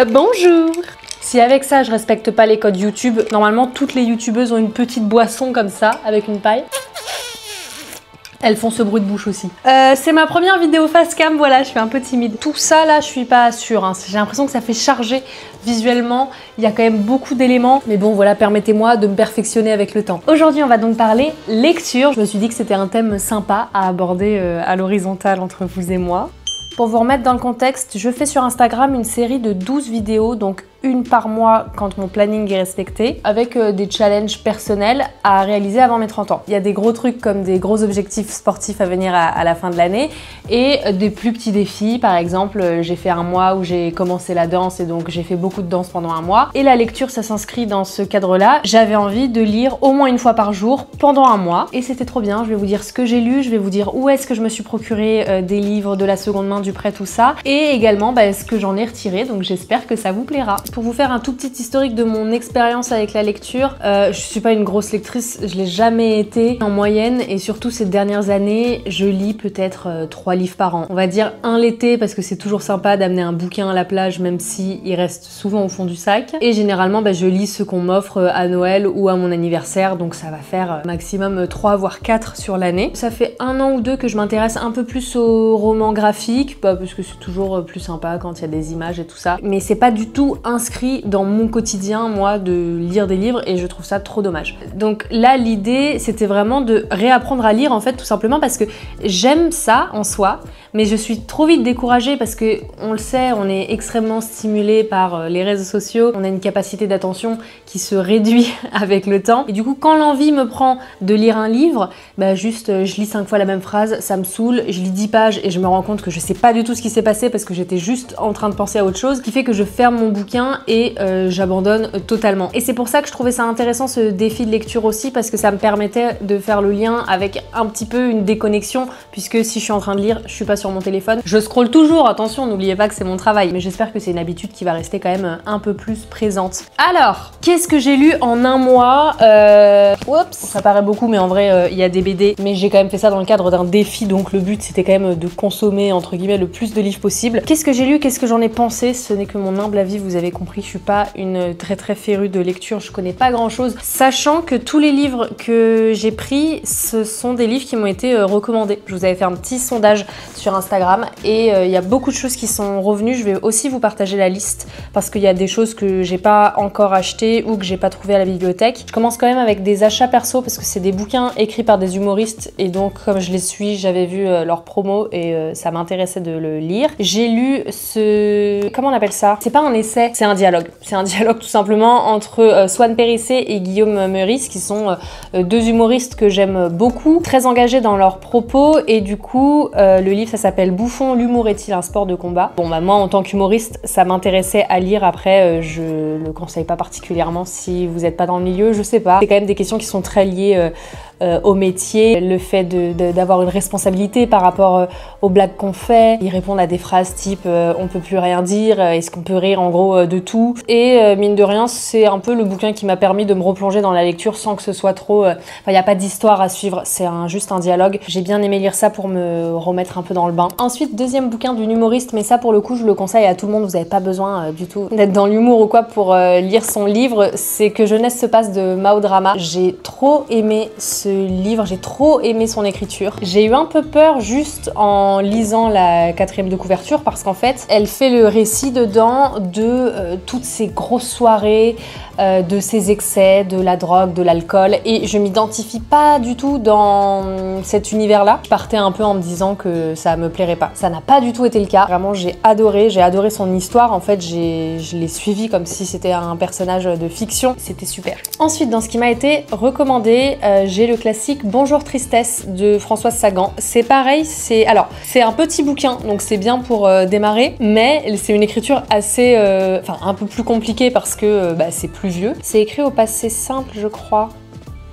Bonjour! Si avec ça je respecte pas les codes YouTube, normalement toutes les youtubeuses ont une petite boisson comme ça, avec une paille. Elles font ce bruit de bouche aussi. C'est ma première vidéo face cam, voilà, je suis un peu timide. Tout ça là, je suis pas sûre, hein. J'ai l'impression que ça fait charger visuellement. Il y a quand même beaucoup d'éléments. Mais bon, voilà, permettez-moi de me perfectionner avec le temps. Aujourd'hui, on va donc parler lecture. Je me suis dit que c'était un thème sympa à aborder à l'horizontale entre vous et moi. Pour vous remettre dans le contexte, je fais sur Instagram une série de 12 vidéos, donc une par mois quand mon planning est respecté, avec des challenges personnels à réaliser avant mes 30 ans. Il y a des gros trucs comme des gros objectifs sportifs à venir à la fin de l'année et des plus petits défis. Par exemple, j'ai fait un mois où j'ai commencé la danse et donc j'ai fait beaucoup de danse pendant un mois. Et la lecture, ça s'inscrit dans ce cadre-là. J'avais envie de lire au moins une fois par jour pendant un mois et c'était trop bien. Je vais vous dire ce que j'ai lu, je vais vous dire où est-ce que je me suis procuré des livres de la seconde main, du prêt, tout ça, et également ce que j'en ai retiré, donc j'espère que ça vous plaira. Pour vous faire un tout petit historique de mon expérience avec la lecture, je suis pas une grosse lectrice, je l'ai jamais été en moyenne, et surtout ces dernières années, je lis peut-être 3 livres par an. On va dire un l'été, parce que c'est toujours sympa d'amener un bouquin à la plage, même si il reste souvent au fond du sac. Et généralement, je lis ce qu'on m'offre à Noël ou à mon anniversaire, donc ça va faire maximum 3 voire 4 sur l'année. Ça fait 1 an ou 2 que je m'intéresse un peu plus aux romans graphiques, parce que c'est toujours plus sympa quand il y a des images et tout ça. Mais c'est pas du tout inscrit dans mon quotidien, moi, de lire des livres, et je trouve ça trop dommage. Donc là, l'idée, c'était vraiment de réapprendre à lire, en fait, tout simplement parce que j'aime ça en soi, mais je suis trop vite découragée parce que, on le sait, on est extrêmement stimulé par les réseaux sociaux, on a une capacité d'attention qui se réduit avec le temps, et du coup, quand l'envie me prend de lire un livre, juste, je lis 5 fois la même phrase, ça me saoule, je lis 10 pages et je me rends compte que je sais pas du tout ce qui s'est passé parce que j'étais juste en train de penser à autre chose, ce qui fait que je ferme mon bouquin et j'abandonne totalement. Et c'est pour ça que je trouvais ça intéressant, ce défi de lecture aussi, parce que ça me permettait de faire le lien avec un petit peu une déconnexion, puisque si je suis en train de lire, je suis pas sur mon téléphone. Je scrolle toujours, attention, n'oubliez pas que c'est mon travail, mais j'espère que c'est une habitude qui va rester quand même un peu plus présente. Alors, qu'est-ce que j'ai lu en un mois? Oups, ça paraît beaucoup, mais en vrai, il y a des BD, mais j'ai quand même fait ça dans le cadre d'un défi, donc le but c'était quand même de consommer, entre guillemets, le plus de livres possible. Qu'est-ce que j'ai lu? Qu'est-ce que j'en ai pensé? Ce n'est que mon humble avis, vous avez compris, je suis pas une très férue de lecture, je connais pas grand chose, sachant que tous les livres que j'ai pris, ce sont des livres qui m'ont été recommandés. Je vous avais fait un petit sondage sur Instagram et il y a beaucoup de choses qui sont revenues. Je vais aussi vous partager la liste parce qu'il y a des choses que j'ai pas encore achetées ou que j'ai pas trouvées à la bibliothèque. Je commence quand même avec des achats perso parce que c'est des bouquins écrits par des humoristes et donc comme je les suis, j'avais vu leur promo et ça m'intéressait de le lire. J'ai lu ce... comment on appelle ça? C'est pas un essai, c'est un dialogue. C'est un dialogue tout simplement entre Swan Périssé et Guillaume Meurice, qui sont deux humoristes que j'aime beaucoup, très engagés dans leurs propos, et du coup le livre ça s'appelle Bouffon, l'humour est-il un sport de combat? Bon moi en tant qu'humoriste ça m'intéressait à lire, après je le conseille pas particulièrement si vous n'êtes pas dans le milieu, je sais pas. C'est quand même des questions qui sont très liées au métier, le fait d'avoir une responsabilité par rapport aux blagues qu'on fait. Ils répondent à des phrases type on peut plus rien dire, est-ce qu'on peut rire, en gros de tout. Et mine de rien, c'est un peu le bouquin qui m'a permis de me replonger dans la lecture sans que ce soit trop... il n'y a pas d'histoire à suivre, c'est juste un dialogue. J'ai bien aimé lire ça pour me remettre un peu dans le bain. Ensuite, deuxième bouquin d'une humoriste, mais ça pour le coup je le conseille à tout le monde, vous n'avez pas besoin du tout d'être dans l'humour ou quoi pour lire son livre, c'est Que jeunesse se passe de Mao Drama. J'ai trop aimé ce livre, j'ai trop aimé son écriture. J'ai eu un peu peur juste en lisant la 4e de couverture parce qu'en fait, elle fait le récit dedans de toutes ces grosses soirées, de ces excès, de la drogue, de l'alcool, et je m'identifie pas du tout dans cet univers-là. Je partais un peu en me disant que ça me plairait pas. Ça n'a pas du tout été le cas. Vraiment, j'ai adoré son histoire. En fait, je l'ai suivi comme si c'était un personnage de fiction. C'était super. Ensuite, dans ce qui m'a été recommandé, j'ai le classique Bonjour Tristesse de Françoise Sagan. C'est pareil, c'est un petit bouquin, donc c'est bien pour démarrer, mais c'est une écriture assez, un peu plus compliquée parce que c'est plus vieux. C'est écrit au passé simple, je crois.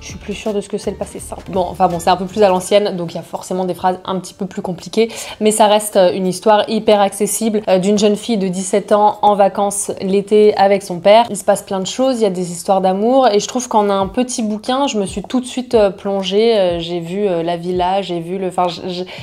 Je suis plus sûre de ce que c'est le passé simple. Bon, enfin bon, c'est un peu plus à l'ancienne, donc il y a forcément des phrases un petit peu plus compliquées, mais ça reste une histoire hyper accessible d'une jeune fille de 17 ans en vacances l'été avec son père. Il se passe plein de choses, il y a des histoires d'amour, et je trouve qu'en un petit bouquin, je me suis tout de suite plongée. J'ai vu la villa, j'ai vu le... Enfin,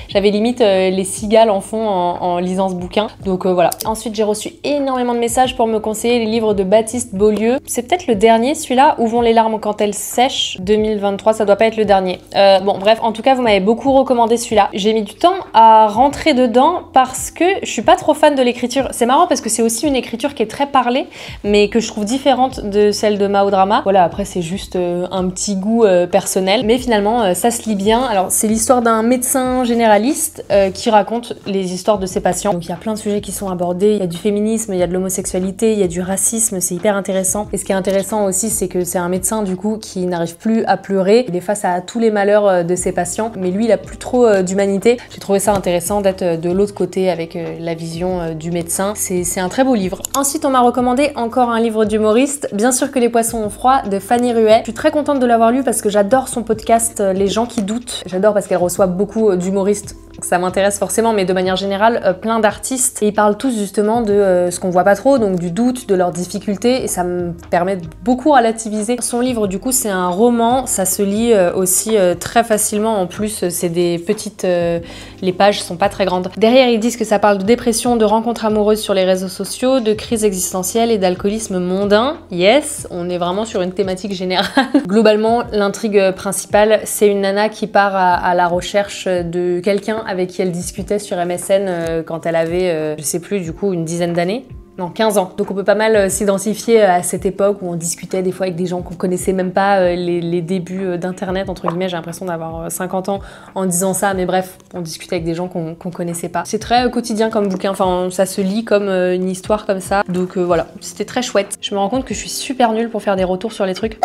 j'avais limite les cigales en fond en lisant ce bouquin. Donc voilà. Ensuite, j'ai reçu énormément de messages pour me conseiller les livres de Baptiste Beaulieu. C'est peut-être le dernier, celui-là, Où vont les larmes quand elles sèchent, 2023, ça doit pas être le dernier. Bon, bref, en tout cas, vous m'avez beaucoup recommandé celui-là. J'ai mis du temps à rentrer dedans parce que je suis pas trop fan de l'écriture. C'est marrant parce que c'est aussi une écriture qui est très parlée, mais que je trouve différente de celle de Mao Drama. Voilà, après, c'est juste un petit goût personnel, mais finalement, ça se lit bien. Alors, c'est l'histoire d'un médecin généraliste qui raconte les histoires de ses patients. Donc, il y a plein de sujets qui sont abordés. Il y a du féminisme, il y a de l'homosexualité, il y a du racisme, c'est hyper intéressant. Et ce qui est intéressant aussi, c'est que c'est un médecin, du coup, qui n'arrive plus à pleurer. Il est face à tous les malheurs de ses patients, mais lui, il a plus trop d'humanité. J'ai trouvé ça intéressant d'être de l'autre côté avec la vision du médecin. C'est un très beau livre. Ensuite, on m'a recommandé encore un livre d'humoriste, Bien sûr que les poissons ont froid, de Fanny Ruet. Je suis très contente de l'avoir lu parce que j'adore son podcast Les gens qui doutent. J'adore parce qu'elle reçoit beaucoup d'humoristes. Ça m'intéresse forcément, mais de manière générale, plein d'artistes. Et ils parlent tous justement de ce qu'on voit pas trop, donc du doute, de leurs difficultés, et ça me permet de beaucoup relativiser. Son livre, du coup, c'est un roman, ça se lit aussi très facilement. En plus, c'est des petites... les pages sont pas très grandes. Derrière, ils disent que ça parle de dépression, de rencontres amoureuses sur les réseaux sociaux, de crise existentielle et d'alcoolisme mondain. Yes, on est vraiment sur une thématique générale. Globalement, l'intrigue principale, c'est une nana qui part à la recherche de quelqu'un avec qui elle discutait sur MSN quand elle avait, je sais plus, du coup, une dizaine d'années. Non, 15 ans. Donc on peut pas mal s'identifier à cette époque où on discutait des fois avec des gens qu'on connaissait même pas, les débuts d'internet, entre guillemets. J'ai l'impression d'avoir 50 ans en disant ça, mais bref, on discutait avec des gens qu'on connaissait pas. C'est très quotidien comme bouquin, enfin ça se lit comme une histoire comme ça. Donc voilà, c'était très chouette. Je me rends compte que je suis super nulle pour faire des retours sur les trucs.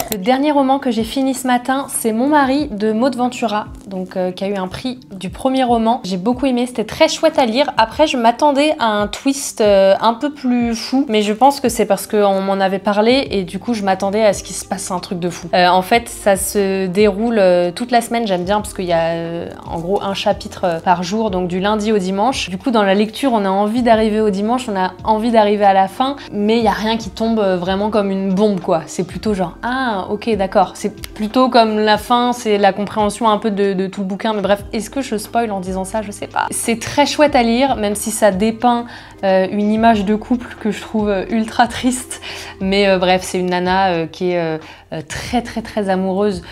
Le dernier roman que j'ai fini ce matin, c'est Mon mari de Maud Ventura, donc qui a eu un prix du premier roman. J'ai beaucoup aimé, c'était très chouette à lire. Après, je m'attendais à un twist un peu plus fou, mais je pense que c'est parce qu'on m'en avait parlé et du coup, je m'attendais à ce qu'il se passe un truc de fou. En fait, ça se déroule toute la semaine, j'aime bien parce qu'il y a en gros un chapitre par jour, donc du lundi au dimanche. Du coup, dans la lecture, on a envie d'arriver au dimanche, on a envie d'arriver à la fin, mais il n'y a rien qui tombe vraiment comme une bombe, quoi. C'est plutôt genre, ah, ok, d'accord. C'est plutôt comme la fin, c'est la compréhension un peu de tout le bouquin. Mais bref, est-ce que je spoil en disant ça? Je sais pas. C'est très chouette à lire, même si ça dépeint une image de couple que je trouve ultra triste. Mais bref, c'est une nana qui est très amoureuse,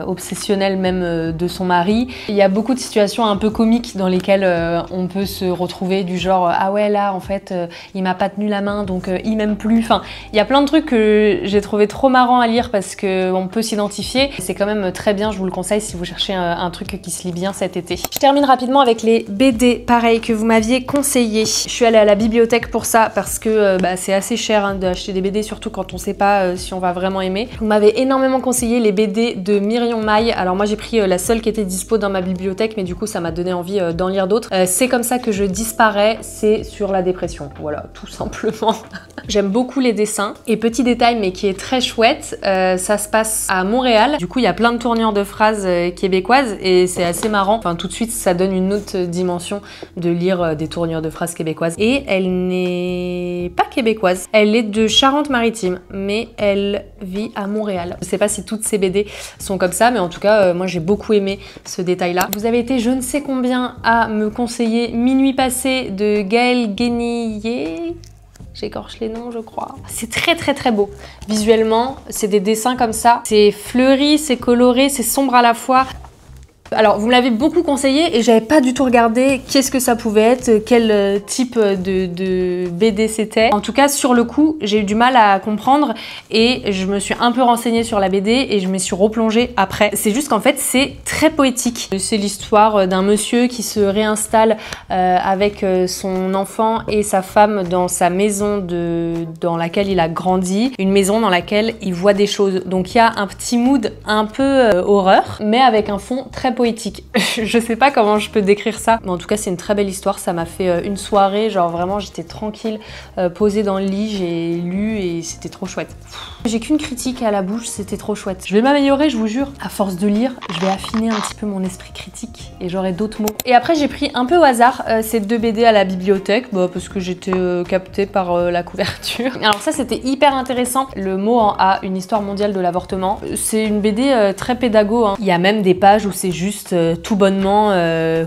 obsessionnelle même de son mari. Il y a beaucoup de situations un peu comiques dans lesquelles on peut se retrouver du genre ah ouais là en fait il m'a pas tenu la main donc il m'aime plus. Enfin, il y a plein de trucs que j'ai trouvé trop marrant à lire parce qu'on peut s'identifier. C'est quand même très bien, je vous le conseille si vous cherchez un truc qui se lit bien cet été. Je termine rapidement avec les BD, pareil, que vous m'aviez conseillé. Je suis allée à la bibliothèque pour ça parce que c'est assez cher hein, d'acheter des BD, surtout quand on sait pas si on va vraiment aimer. Vous m'avez énormément conseillé les BD de Myrion Maille. Alors moi j'ai pris la seule qui était dispo dans ma bibliothèque, mais du coup ça m'a donné envie d'en lire d'autres. C'est comme ça que je disparais, c'est sur la dépression. Voilà, tout simplement. J'aime beaucoup les dessins. Et petit détail, mais qui est très chouette, ça se passe à Montréal. Du coup, il y a plein de tournures de phrases québécoises et c'est assez marrant. Enfin, tout de suite, ça donne une autre dimension de lire des tournures de phrases québécoises. Et elle n'est pas québécoise. Elle est de Charente-Maritime, mais elle vit à Montréal. Je sais pas si toutes ces BD sont comme ça, mais en tout cas, moi, j'ai beaucoup aimé ce détail-là. Vous avez été je ne sais combien à me conseiller Minuit passé de Gaël Guénillet. J'écorche les noms, je crois. C'est très beau. Visuellement, c'est des dessins comme ça. C'est fleuri, c'est coloré, c'est sombre à la fois. Alors, vous me l'avez beaucoup conseillé et j'avais pas du tout regardé qu'est-ce que ça pouvait être, quel type de BD c'était. En tout cas, sur le coup, j'ai eu du mal à comprendre et je me suis un peu renseignée sur la BD et je me suis replongée après. C'est juste qu'en fait, c'est très poétique. C'est l'histoire d'un monsieur qui se réinstalle avec son enfant et sa femme dans sa maison dans laquelle il a grandi. Une maison dans laquelle il voit des choses. Donc, il y a un petit mood un peu horreur, mais avec un fond très poétique. Je sais pas comment je peux décrire ça, mais en tout cas c'est une très belle histoire. Ça m'a fait une soirée, genre vraiment j'étais tranquille, posée dans le lit, j'ai lu et c'était trop chouette. J'ai qu'une critique à la bouche, c'était trop chouette. Je vais m'améliorer, je vous jure. À force de lire, je vais affiner un petit peu mon esprit critique et j'aurai d'autres mots. Et après j'ai pris un peu au hasard ces 2 BD à la bibliothèque, parce que j'étais captée par la couverture. Alors ça c'était hyper intéressant. Le mot en A, une histoire mondiale de l'avortement. C'est une BD très pédago, hein. Il y a même des pages où c'est juste tout bonnement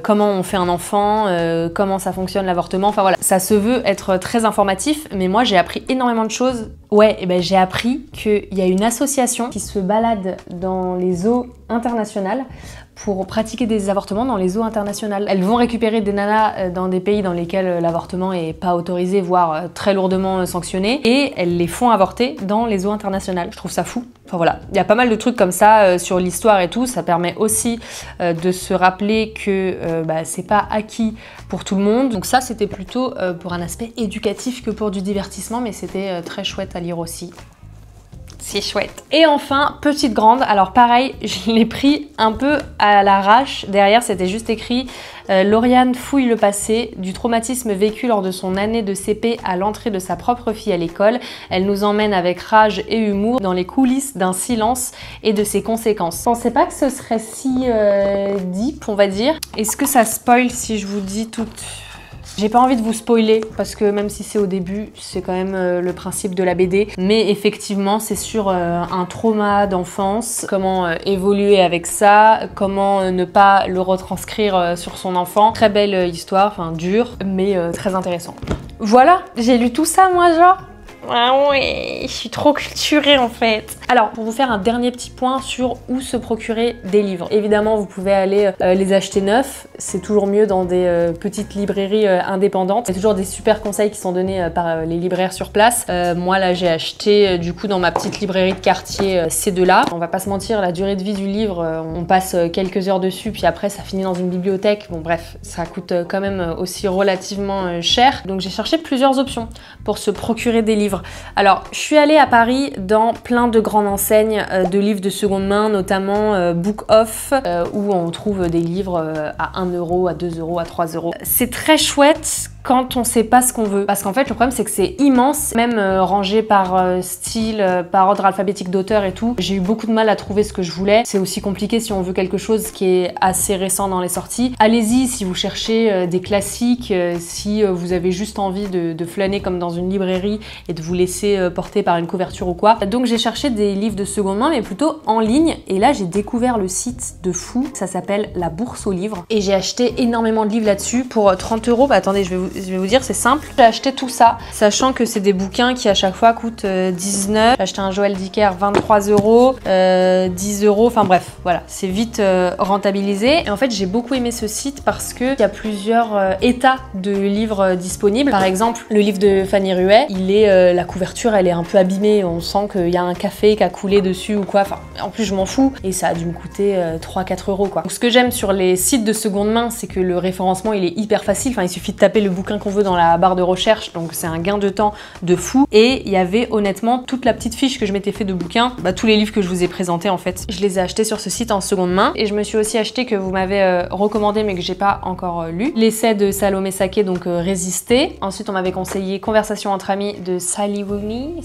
comment on fait un enfant, comment ça fonctionne l'avortement, enfin voilà. Ça se veut être très informatif, mais moi j'ai appris énormément de choses. Ouais, et ben j'ai appris qu'il y a une association qui se balade dans les eaux internationales pour pratiquer des avortements dans les eaux internationales. Elles vont récupérer des nanas dans des pays dans lesquels l'avortement est pas autorisé, voire très lourdement sanctionné, et elles les font avorter dans les eaux internationales. Je trouve ça fou. Enfin voilà, il y a pas mal de trucs comme ça sur l'histoire et tout. Ça permet aussi de se rappeler que c'est pas acquis pour tout le monde. Donc ça, c'était plutôt pour un aspect éducatif que pour du divertissement, mais c'était très chouette à lire aussi. C'est chouette. Et enfin, petite grande, alors pareil, je l'ai pris un peu à l'arrache. Derrière, c'était juste écrit Lauriane fouille le passé, du traumatisme vécu lors de son année de CP à l'entrée de sa propre fille à l'école. Elle nous emmène avec rage et humour dans les coulisses d'un silence et de ses conséquences. Je pensais pas que ce serait si deep, on va dire. Est-ce que ça spoil si je vous dis tout... J'ai pas envie de vous spoiler parce que même si c'est au début, c'est quand même le principe de la BD. Mais effectivement, c'est sur un trauma d'enfance, comment évoluer avec ça, comment ne pas le retranscrire sur son enfant. Très belle histoire, enfin dure, mais très intéressant. Voilà, j'ai lu tout ça moi genre. Ah ouais, je suis trop culturée en fait. Alors, pour vous faire un dernier petit point sur où se procurer des livres. Évidemment, vous pouvez aller les acheter neufs. C'est toujours mieux dans des petites librairies indépendantes. Il y a toujours des super conseils qui sont donnés par les libraires sur place. Moi, là, j'ai acheté du coup dans ma petite librairie de quartier ces deux-là. On va pas se mentir, la durée de vie du livre, on passe quelques heures dessus, puis après, ça finit dans une bibliothèque. Bon, bref, ça coûte quand même aussi relativement cher. Donc, j'ai cherché plusieurs options pour se procurer des livres. Alors, je suis allée à Paris dans plein de grandes enseignes de livres de seconde main, notamment Book Off, où on trouve des livres à 1 €, à 2 €, à 3 €. C'est très chouette quand on sait pas ce qu'on veut. Parce qu'en fait, le problème, c'est que c'est immense, même rangé par style, par ordre alphabétique d'auteur et tout. J'ai eu beaucoup de mal à trouver ce que je voulais. C'est aussi compliqué si on veut quelque chose qui est assez récent dans les sorties. Allez-y si vous cherchez des classiques, si vous avez juste envie de flâner comme dans une librairie et de vous laisser porter par une couverture ou quoi. Donc j'ai cherché des livres de seconde main, mais plutôt en ligne. Et là, j'ai découvert le site de fou. Ça s'appelle La Bourse aux livres. Et j'ai acheté énormément de livres là-dessus pour 30 €. Bah attendez, je vais vous dire, c'est simple. J'ai acheté tout ça, sachant que c'est des bouquins qui à chaque fois coûtent 19. J'ai acheté un Joël Dicker 23 €, 10 €, enfin bref, voilà, c'est vite rentabilisé. Et en fait, j'ai beaucoup aimé ce site parce qu'il y a plusieurs états de livres disponibles. Par exemple, le livre de Fanny Ruet, la couverture, elle est un peu abîmée. On sent qu'il y a un café qui a coulé dessus ou quoi. Enfin, en plus, je m'en fous. Et ça a dû me coûter 3-4 € quoi. Donc, ce que j'aime sur les sites de seconde main, c'est que le référencement, il est hyper facile. Enfin, il suffit de taper le bouquin qu'on veut dans la barre de recherche, donc c'est un gain de temps de fou. Et il y avait honnêtement toute la petite fiche que je m'étais fait de bouquins, tous les livres que je vous ai présentés en fait, je les ai achetés sur ce site en seconde main. Et je me suis aussi acheté, que vous m'avez recommandé mais que j'ai pas encore lu, l'essai de Salomé Saké, donc Résister. Ensuite on m'avait conseillé Conversation entre amis de Sally Rooney.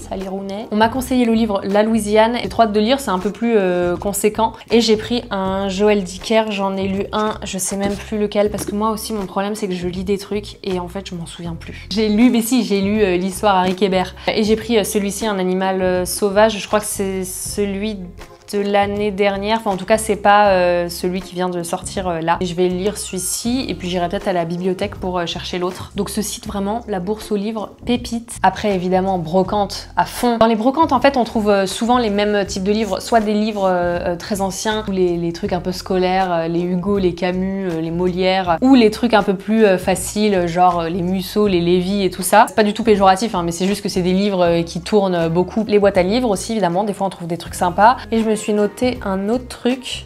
On m'a conseillé le livre La Louisiane. J'ai trop hâte de lire, c'est un peu plus conséquent. Et j'ai pris un Joël Dicker, j'en ai lu un, je sais même plus lequel, parce que moi aussi mon problème c'est que je lis des trucs et en fait je m'en souviens plus. J'ai lu, mais si, j'ai lu l'histoire Harry Kébert. Et j'ai pris celui-ci, Un animal sauvage, je crois que c'est celui de l'année dernière, enfin en tout cas c'est pas celui qui vient de sortir là. Et je vais lire celui-ci et puis j'irai peut-être à la bibliothèque pour chercher l'autre. Donc ce site vraiment, La Bourse aux livres, pépite. Après évidemment brocante à fond. Dans les brocantes en fait on trouve souvent les mêmes types de livres, soit des livres très anciens, ou les trucs un peu scolaires, les Hugo, les Camus, les Molière, ou les trucs un peu plus faciles, genre les Musso, les Lévy et tout ça. C'est pas du tout péjoratif hein, mais c'est juste que c'est des livres qui tournent beaucoup. Les boîtes à livres aussi évidemment, des fois on trouve des trucs sympas. Et je me suis noté un autre truc.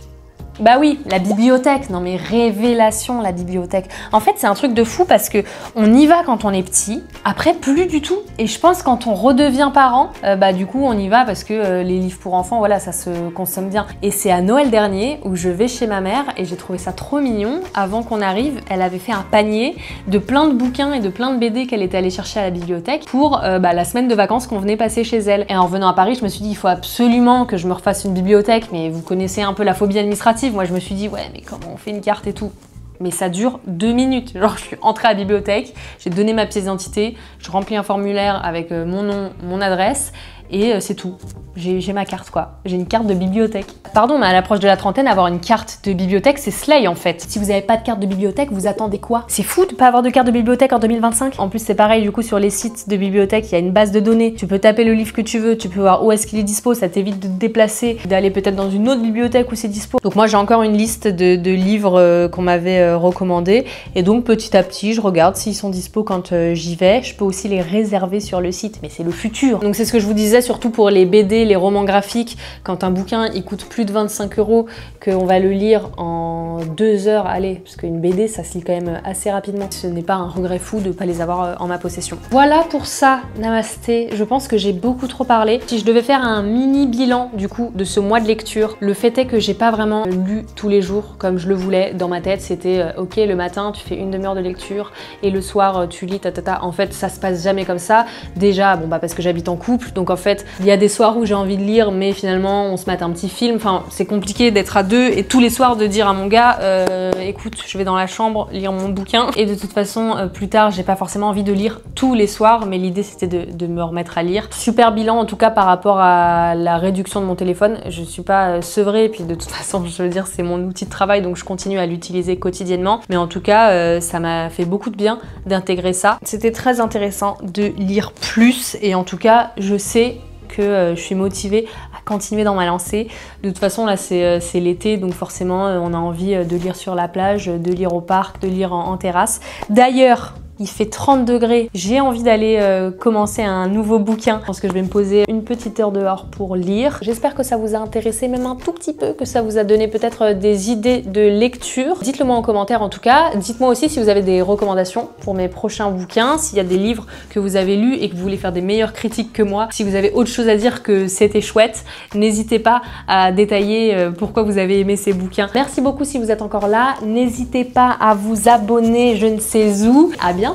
Bah oui, la bibliothèque. Non mais révélation, la bibliothèque. En fait, c'est un truc de fou parce que on y va quand on est petit, après plus du tout. Et je pense quand on redevient parent, bah du coup on y va parce que les livres pour enfants, voilà, ça se consomme bien. Et c'est à Noël dernier où je vais chez ma mère et j'ai trouvé ça trop mignon. Avant qu'on arrive, elle avait fait un panier de plein de bouquins et de plein de BD qu'elle était allée chercher à la bibliothèque pour la semaine de vacances qu'on venait passer chez elle. Et en revenant à Paris, je me suis dit il faut absolument que je me refasse une bibliothèque, mais vous connaissez un peu la phobie administrative. Moi je me suis dit ouais mais comment on fait une carte et tout. Mais ça dure 2 minutes. Genre, je suis entrée à la bibliothèque, j'ai donné ma pièce d'identité, je remplis un formulaire avec mon nom, mon adresse, et c'est tout. J'ai ma carte, quoi. J'ai une carte de bibliothèque. Pardon, mais à l'approche de la trentaine, avoir une carte de bibliothèque, c'est slay, en fait. Si vous n'avez pas de carte de bibliothèque, vous attendez quoi? C'est fou de pas avoir de carte de bibliothèque en 2025. En plus, c'est pareil, du coup, sur les sites de bibliothèque, il y a une base de données. Tu peux taper le livre que tu veux, tu peux voir où est-ce qu'il est dispo, ça t'évite de te déplacer, d'aller peut-être dans une autre bibliothèque où c'est dispo. Donc moi, j'ai encore une liste de livres qu'on m'avait recommandés. Et donc, petit à petit, je regarde s'ils sont dispo quand j'y vais. Je peux aussi les réserver sur le site, mais c'est le futur. Donc c'est ce que je vous disais, surtout pour les BD, les romans graphiques, quand un bouquin il coûte plus de 25 €, qu'on va le lire en 2 heures, allez, parce qu'une BD ça se lit quand même assez rapidement. Ce n'est pas un regret fou de ne pas les avoir en ma possession. Voilà pour ça, namasté. Je pense que j'ai beaucoup trop parlé. Si je devais faire un mini bilan du coup de ce mois de lecture, le fait est que j'ai pas vraiment lu tous les jours comme je le voulais. Dans ma tête c'était ok, le matin tu fais une demi-heure de lecture et le soir tu lis tatata. En fait ça se passe jamais comme ça. Déjà bon bah parce que j'habite en couple, donc en fait il y a des soirs où j'ai envie de lire mais finalement on se mate un petit film. Enfin c'est compliqué d'être à deux et tous les soirs de dire à mon gars écoute je vais dans la chambre lire mon bouquin. Et de toute façon plus tard j'ai pas forcément envie de lire tous les soirs, mais l'idée c'était de me remettre à lire. Super bilan en tout cas par rapport à la réduction de mon téléphone. Je suis pas sevrée et puis de toute façon je veux dire c'est mon outil de travail donc je continue à l'utiliser quotidiennement. Mais en tout cas ça m'a fait beaucoup de bien d'intégrer ça. C'était très intéressant de lire plus et en tout cas je sais que je suis motivée à continuer dans ma lancée. De toute façon là c'est l'été donc forcément on a envie de lire sur la plage, de lire au parc, de lire en terrasse. D'ailleurs il fait 30 degrés, j'ai envie d'aller commencer un nouveau bouquin. Je pense que je vais me poser une petite heure dehors pour lire. J'espère que ça vous a intéressé, même un tout petit peu, que ça vous a donné peut-être des idées de lecture. Dites-le moi en commentaire en tout cas. Dites-moi aussi si vous avez des recommandations pour mes prochains bouquins, s'il y a des livres que vous avez lus et que vous voulez faire des meilleures critiques que moi. Si vous avez autre chose à dire que c'était chouette, n'hésitez pas à détailler pourquoi vous avez aimé ces bouquins. Merci beaucoup si vous êtes encore là. N'hésitez pas à vous abonner je ne sais où. À bientôt.